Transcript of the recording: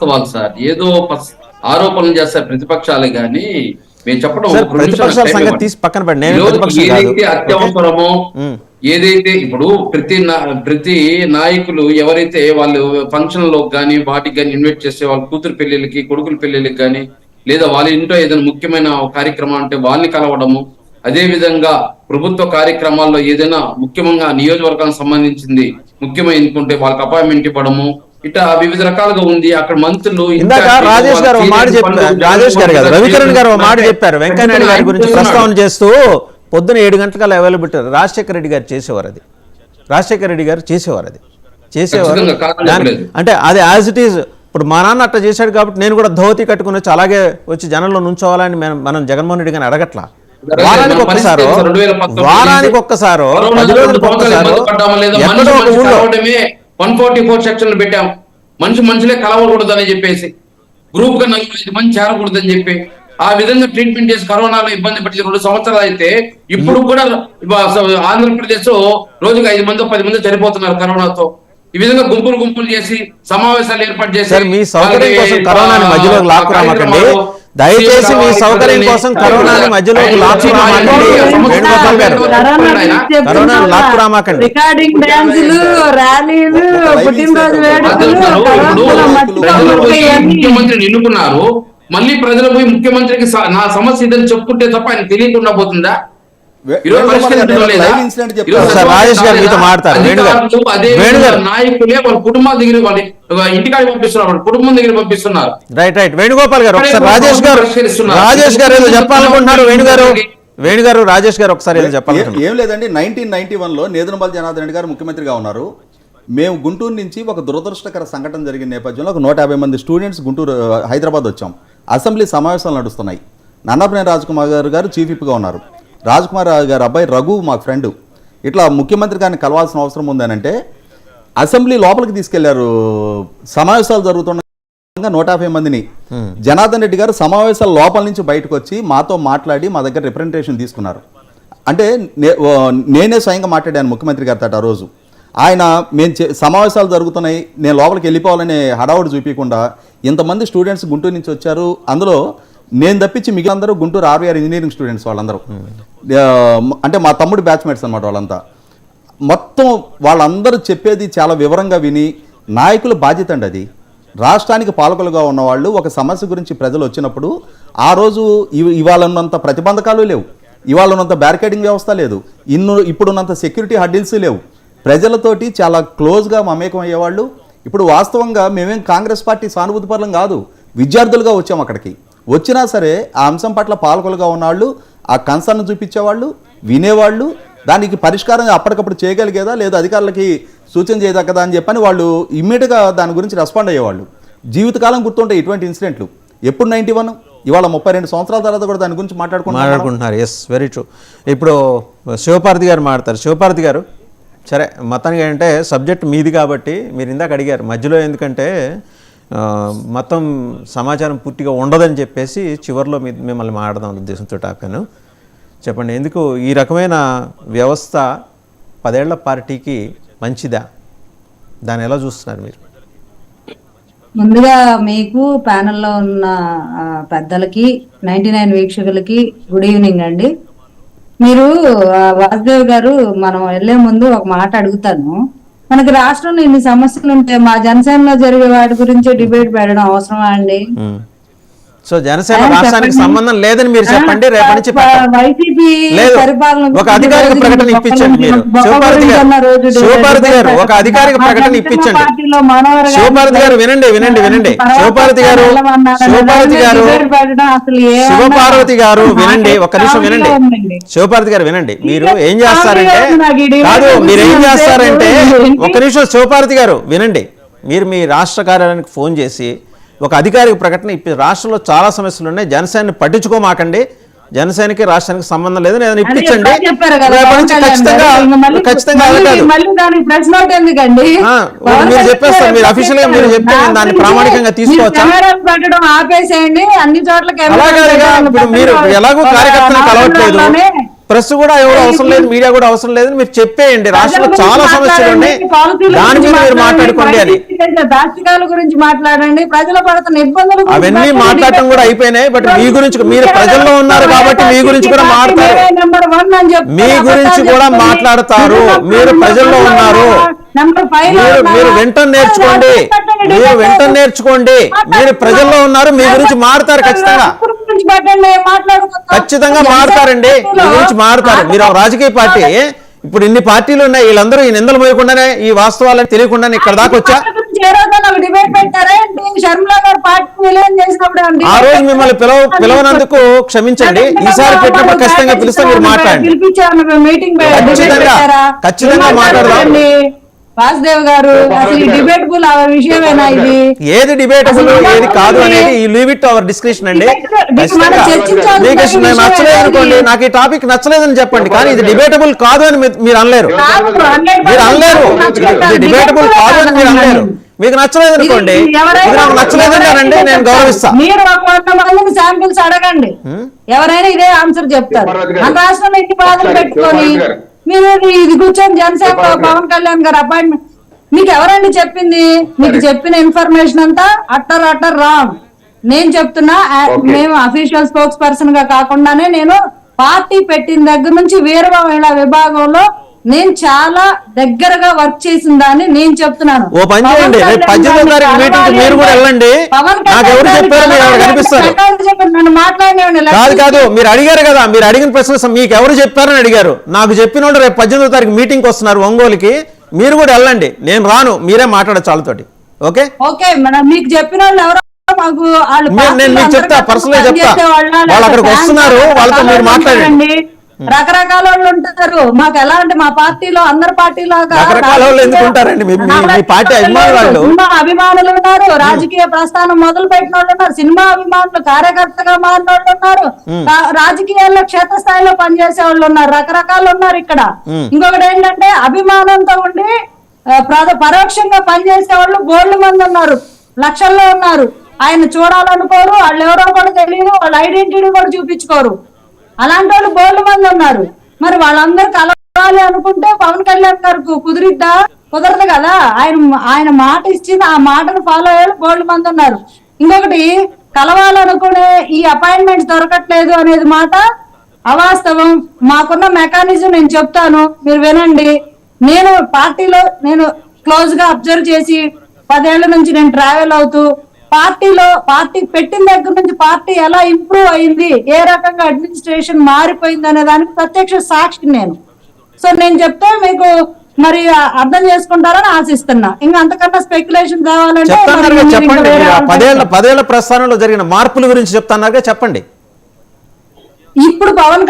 వాస్తవాలు సార్. ఏదో ఆరోపణలు చేస్తారు ప్రతిపక్షాలు గాని మేము చెప్పడం సార్ ఒక రెండు నిమిషాలు ప్రతిపక్షాల టైం సంగతి ఇవ్వండి. తీసి పక్కన పెట్టి నేను ఈరోజు ప్రతిపక్షం కాదు. ఏదైతే అత్యవసరమో ఏదైతే ఇప్పుడు ప్రతి నాయకులు ఎవరైతే వాళ్ళు ఫంక్షన్ లో కానీ వాటికి కానీ ఇన్వైట్ చేస్తే వాళ్ళ కూతురు పెళ్లిళ్ళకి కొడుకుల పెళ్లిళ్ళకి కానీ లేదా వాళ్ళ ఇంట్లో ఏదైనా ముఖ్యమైన కార్యక్రమం అంటే వాళ్ళని కలవడము, అదే విధంగా ప్రభుత్వ కార్యక్రమాల్లో ఏదైనా ముఖ్యంగా నియోజకవర్గానికి సంబంధించింది ముఖ్యమైన ఎన్నుకుంటే వాళ్ళకి అపాయింట్మెంట్ ఇవ్వడము, ఇట్లా వివిధ రకాలుగా ఉంది. అక్కడ మంత్రులు ఇందాక రాజేష్ గారు మాట చెప్పారు, రాజేష్ గారు కాదు రవికిరణ్ గారు మాట చెప్పారు వెంకయ్యనాయుడు గారి గురించి ప్రస్తావన చేస్తూ పొద్దున 7 గంటల అవైలబిలిటీ రాజశేఖర రెడ్డి గారు చేసేవారు, అది రాజశేఖర రెడ్డి గారు చేసేవారు, అది చేసేవారు. అంటే అది యాజ్ ఇట్ ఈజ్. ఇప్పుడు మా నాన్న అట్లా చేశాడు కాబట్టి నేను కూడా ధోతి కట్టుకుని వచ్చి అలాగే వచ్చి జనంలో నుంచోవాలని మనం జగన్మోహన్ రెడ్డి గారిని అడగట్లా. వారానికి ఒక్కసారో 10 రోజులకు ఒక్కసారో ఎక్కడో ఒక ఊళ్ళో 144 సెక్షన్లు పెట్టాం. మనుషులే కలవకూడదు అని చెప్పేసి, గ్రూప్ గా 45 మంది చేరకూడదు అని చెప్పి ఆ విధంగా ట్రీట్మెంట్ చేసి కరోనాలో ఇబ్బంది పట్టి 2 సంవత్సరాలు అయితే ఇప్పుడు కూడా ఆంధ్రప్రదేశ్ రోజుకి 5 మంది 10 మంది చనిపోతున్నారు కరోనాతో. ఈ విధంగా గుంపులు చేసి సమావేశాలు ఏర్పాటు చేసి మీ సౌకర్యం కోసం కరోనాని మధ్యలోకి లాక్కురామాకండి. దయచేసి మీ సౌకర్యం కోసం కరోనాని మధ్యలోకి లాక్కురామాకండి. వేణుగోపాల్ గారు కరోనాని లాక్కురామాకండి. ముఖ్యమంత్రిని ఎన్నుకున్నారు, మళ్ళీ ప్రజలు పోయి ముఖ్యమంత్రికి నా సమస్య ఇదని చెప్పుకుంటే తప్ప ఆయన తెలియకుండా పోతుందా? నాయకులే వాళ్ళ కుటుంబాల దగ్గర వాళ్ళ ఇంటికాడ పంపిస్తున్నారు, కుటుంబం దగ్గర పంపిస్తున్నారు. రైట్ వేణుగోపాల్ గారు ఒకసారి రాజేష్ గారు ఏదో చెప్పాలనుకుంటున్నారు. వేణుగారు రాజేష్ గారు ఒకసారి ఏదో చెప్పాలనుకుంటున్నారు. ఏం లేదండి, 1991లో నేదురుమల్లి జనార్దన్ రెడ్డి గారు ముఖ్యమంత్రిగా ఉన్నారు. మేము గుంటూరు నుంచి ఒక దురదృష్టకర సంఘటన జరిగిన నేపథ్యంలో ఒక 150 మంది స్టూడెంట్స్ హైదరాబాద్ వచ్చాం. అసెంబ్లీ సమావేశాలు నడుస్తున్నాయి. నన్నపనేని రాజకుమార్ గారు చీఫ్ విప్గా ఉన్నారు. రాజకుమార్ గారు అబ్బాయి రఘు మా ఫ్రెండ్ ఇట్లా ముఖ్యమంత్రి గారిని కలవాల్సిన అవసరం ఉందనంటే అసెంబ్లీ లోపలికి తీసుకెళ్లారు. సమావేశాలు జరుగుతున్న 150 మందిని జనార్దన్ రెడ్డి గారు సమావేశాల లోపల నుంచి బయటకు వచ్చి మాతో మాట్లాడి మా దగ్గర రిప్రజెంటేషన్ తీసుకున్నారు. అంటే నేనే స్వయంగా మాట్లాడాను ముఖ్యమంత్రి గారితో ఆ రోజు. ఆయన మేము సమావేశాలు జరుగుతున్నాయి, నేను లోపలికి వెళ్ళిపోవాలనే హడావుడు చూపించకుండా ఇంతమంది స్టూడెంట్స్ గుంటూరు నుంచి వచ్చారు. అందులో నేను తప్పించి మిగిలినందరూ గుంటూరు RVR ఇంజనీరింగ్ స్టూడెంట్స్ వాళ్ళందరూ, అంటే మా తమ్ముడు బ్యాచ్మేట్స్ అనమాట వాళ్ళంతా. మొత్తం వాళ్ళందరూ చెప్పేది చాలా వివరంగా విని, నాయకుల బాధ్యత అండి అది. రాష్ట్రానికి పాలకులుగా ఉన్నవాళ్ళు ఒక సమస్య గురించి ప్రజలు వచ్చినప్పుడు ఆ రోజు ఇవాళ ఉన్నంత ప్రతిబంధకాలు లేవు, ఇవాళ ఉన్నంత బ్యారికేడింగ్ వ్యవస్థ లేదు, ఇప్పుడున్నంత సెక్యూరిటీ హడ్డిల్స్ లేవు. ప్రజలతోటి చాలా క్లోజ్గా మమేకం అయ్యేవాళ్ళు. ఇప్పుడు వాస్తవంగా మేమేం కాంగ్రెస్ పార్టీ సానుభూతి పరులం కాదు, విద్యార్థులుగా వచ్చాం. అక్కడికి వచ్చినా సరే ఆ అంశం పట్ల పాలకులుగా ఉన్నవాళ్ళు, ఆ కన్సర్న్ చూపించేవాళ్ళు, వినేవాళ్ళు, దానికి పరిష్కారం అప్పటికప్పుడు చేయగలిగేదా లేదా అధికారులకి సూచన చేయదగ్గదా అని చెప్పని వాళ్ళు ఇమ్మీడియట్గా దాని గురించి రెస్పాండ్ అయ్యేవాళ్ళు. జీవితకాలం గుర్తుంటాయి ఇటువంటి ఇన్సిడెంట్లు. ఎప్పుడు 91, ఇవాళ 32 సంవత్సరాల తర్వాత కూడా దాని గురించి మాట్లాడుకుంటున్నారు. Yes, very true. ఇప్పుడు శివపార్వతి గారు మాట్లాడతారు. శివపార్వతి గారు, సరే మొత్తానికి అంటే సబ్జెక్ట్ మీది కాబట్టి మీరు ఇందాక అడిగారు మధ్యలో, ఎందుకంటే మొత్తం సమాచారం పూర్తిగా ఉండదని చెప్పేసి చివరిలో మిమ్మల్ని మాట్లాడదాం ఉద్దేశంతో ఆపాను. చెప్పండి, ఎందుకు ఈ రకమైన వ్యవస్థ 10 ఏళ్ల పార్టీకి మంచిదా? దాన్ని ఎలా చూస్తున్నారు మీరు? ముందుగా మీకు ప్యానెల్లో ఉన్న పెద్దలకి 99 వీక్షకులకి గుడ్ ఈవినింగ్ అండి. మీరు వాసుదేవ్ గారు, మనం వెళ్లే ముందు ఒక మాట అడుగుతాను. మనకి రాష్ట్రంలో ఇన్ని సమస్యలు ఉంటే మా జనసేనలో జరిగే వాటి గురించి డిబేట్ పెట్టడం అవసరమా అండి? సో జనసేన రాష్ట్రానికి సంబంధం లేదని మీరు చెప్పండి. రేపటి నుంచి ఒక అధికారిక ప్రకటన ఇప్పించండి. మీరు శివపార్వతి గారు ఒక అధికారిక ప్రకటన ఇప్పించండి. శివపార్వతి గారు వినండి. శివపార్వతి గారు వినండి, ఒక్క నిమిషం వినండి. శివపార్వతి గారు వినండి. మీరు ఏం చేస్తారంటే ఒక్క నిమిషం శివపార్వతి గారు వినండి. మీరు మీ రాష్ట్ర కార్యాలయానికి ఫోన్ చేసి ఒక అధికారిక ప్రకటన రాష్ట్రంలో చాలా సమస్యలు ఉన్నాయి, జనసేనని పట్టించుకోమాకండి, జనసేనకి రాష్ట్రానికి సంబంధం లేదని ఏదైనా ఇప్పించండి. మీరు చెప్పేస్తారు, మీరు అఫీషియల్ గా మీరు చెప్తే దాన్ని ప్రామాణికంగా తీసుకోవచ్చా? ఆపేసేయండి అన్ని చోట్ల. ఇప్పుడు మీరు ఎలాగో కార్యకర్తలను కలవట్లేదు, ప్రెస్ కూడా ఎవరు అవసరం లేదు, మీడియా కూడా అవసరం లేదు, మీరు చెప్పేయండి రాష్ట్రంలో చాలా సమస్యలు ఉన్నాయి దాని మీద మీరు మాట్లాడుకోండి అని. దాష్టికాల గురించి మాట్లాడండి, ప్రజలు పడుతున్న ఇబ్బందులు అవన్నీ మాట్లాడటం కూడా అయిపోయినాయి. బట్ మీ గురించి, మీరు ప్రజల్లో ఉన్నారు కాబట్టి మీ గురించి కూడా మాట్లాడతారు, మీ గురించి కూడా మాట్లాడతారు. మీరు ప్రజల్లో ఉన్నారు, మీరు వెంటనే నేర్చుకోండి, మీరు వెంటనే నేర్చుకోండి. మీరు ప్రజల్లో ఉన్నారు, మీ గురించి మాట్లాడతారు ఖచ్చితంగా, ఖచ్చితంగా మాట్లాడతారండి, మీ గురించి మాట్లాడతారు. మీరు రాజకీయ పార్టీ, ఇప్పుడు ఇన్ని పార్టీలు ఉన్నాయి, వీళ్ళందరూ ఈ నిందలు మోయకుండానే ఈ వాస్తవాలను తెలియకుండానే ఇక్కడ దాకా వచ్చా. ఆ రోజు మిమ్మల్ని పిలవనందుకు క్షమించండి, ఈసారి పెట్టినప్పుడు ఖచ్చితంగా పిలిస్తే మీరు మాట్లాడండి, ఖచ్చితంగా మాట్లాడదాం. వాసుదేవ్ గారు, అసలు డిబేటబుల్ విషయమేనా ఇది? ఏది డిబేటబుల్ ఏది కాదు అనేది ఈ లీవ్ ఇట్ అవర్ డిస్కషన్ అండి. మీకు నచ్చలేదు అనుకోండి, నాకు ఈ టాపిక్ నచ్చలేదని చెప్పండి, కానీ ఇది డిబేటబుల్ కాదు అని మీరు అనలేరు, మీరు అనలేరు. ఇది డిబేటబుల్ కాదు అని మీరు అనలేరు. మీకు నచ్చలేదు అనుకోండి, ఇది నాకు నచ్చలేదని అనండి, నేను గౌరవిస్తా. మీరు ఒక 100 మందిని శాంపిల్స్ అడగండి, ఎవరైనా ఇదే ఆన్సర్ చెప్తారు. మన రాష్ట్రంలో ఇన్ని బాధలు పెట్టుకొని మీరు ఇది కూర్చొని జనసేన పవన్ కళ్యాణ్ గారు అపాయింట్మెంట్, మీకు ఎవరండి చెప్పింది? మీకు చెప్పిన ఇన్ఫర్మేషన్ అంతా అట్టర్ రాంగ్. నేను చెప్తున్నా, మేము అఫీషియల్ స్పోక్స్ పర్సన్ గా కాకుండానే నేను పార్టీ పెట్టిన దగ్గర నుంచి వీర మహిళా విభాగంలో నేను చాలా దగ్గరగా వర్క్ చేసిన దాన్ని నేను చెప్తున్నాను. ఓ పని చేయండి, రేపు 18వ తారీఖు మీటింగ్ మీరు కూడా వెళ్ళండి, నాకు ఎవరు చెప్పారు మీరు ఎవరు కనిపిస్తారు. కాదు మీరు అడిగారు కదా, మీరు అడిగిన ప్రశ్న మీకు ఎవరు చెప్పారని అడిగారు, నాకు చెప్పిన రేపు 18వ తారీఖు మీటింగ్ వస్తున్నారు ఒంగోలుకి, మీరు కూడా వెళ్ళండి, నేను రాను, మీరే మాట్లాడచ్చు వాళ్ళతోటి. ఓకే ఓకే మీకు చెప్పిన వాళ్ళు ఎవరో నేను మీకు చెప్తా, పర్సనల్ చెప్తా, వాళ్ళు అక్కడికి వస్తున్నారు, వాళ్ళతో మీరు మాట్లాడండి. రకరకాల వాళ్ళు ఉంటారు, మాకు ఎలా అంటే మా పార్టీలో అందరి పార్టీలో రకరకాల వాళ్ళు ఎందుకు ఉంటారండి, మీ పార్టీ అభిమానులు, సినిమా అభిమానులు ఉన్నారు, రాజకీయ ప్రస్థానం మొదలు పెట్టిన వాళ్ళు ఉన్నారు, సినిమా అభిమానులు కార్యకర్తగా మారిన వాళ్ళు ఉన్నారు, రాజకీయాల్లో క్షేత్రస్థాయిలో పనిచేసే వాళ్ళు ఉన్నారు, రకరకాలు ఉన్నారు ఇక్కడ. ఇంకొకటి ఏంటంటే అభిమానంతో ఉండి పరోక్షంగా పనిచేసే వాళ్ళు బోల్డ్ మంది ఉన్నారు, లక్షల్లో ఉన్నారు. ఆయన చూడాలనుకోరు, వాళ్ళు ఎవరో కూడా తెలియదు, వాళ్ళ ఐడెంటిటీ కూడా చూపించుకోరు, అలాంటి వాళ్ళు బోల్డ్ మంది ఉన్నారు. మరి వాళ్ళందరూ కలవాలి అనుకుంటే పవన్ కళ్యాణ్ గారికి కుదిరిద్దా? కుదరదు కదా. ఆయన మాట ఇచ్చింది, ఆ మాటను ఫాలో అయ్యే బోల్డ్ మంది ఉన్నారు. ఇంకొకటి, కలవాలనుకునే ఈ అపాయింట్మెంట్ దొరకట్లేదు అనేది మాట అవాస్తవం. మాకున్న మెకానిజం నేను చెప్తాను, మీరు వినండి. నేను పార్టీలో నేను క్లోజ్ గా అబ్జర్వ్ చేసి 10 ఏళ్ల నుంచి నేను ట్రావెల్ అవుతూ పార్టీ పెట్టిన దగ్గర నుంచి పార్టీ ఎలా ఇంప్రూవ్ అయింది, ఏ రకంగా అడ్మినిస్ట్రేషన్ మారిపోయింది అనే దానికి ప్రత్యక్ష సాక్షి నేను. సో నేను చెప్తే మీకు మరి అర్థం చేసుకుంటారని ఆశిస్తున్నా. ఇంకా అంతకన్నా స్పెక్యులేషన్ కావాలంటే చెప్పండి. 10 ఏళ్ల ప్రస్థానంలో జరిగిన మార్పుల గురించి చెప్తాన్నారుగా, చెప్పండి. ఇప్పుడు పవన్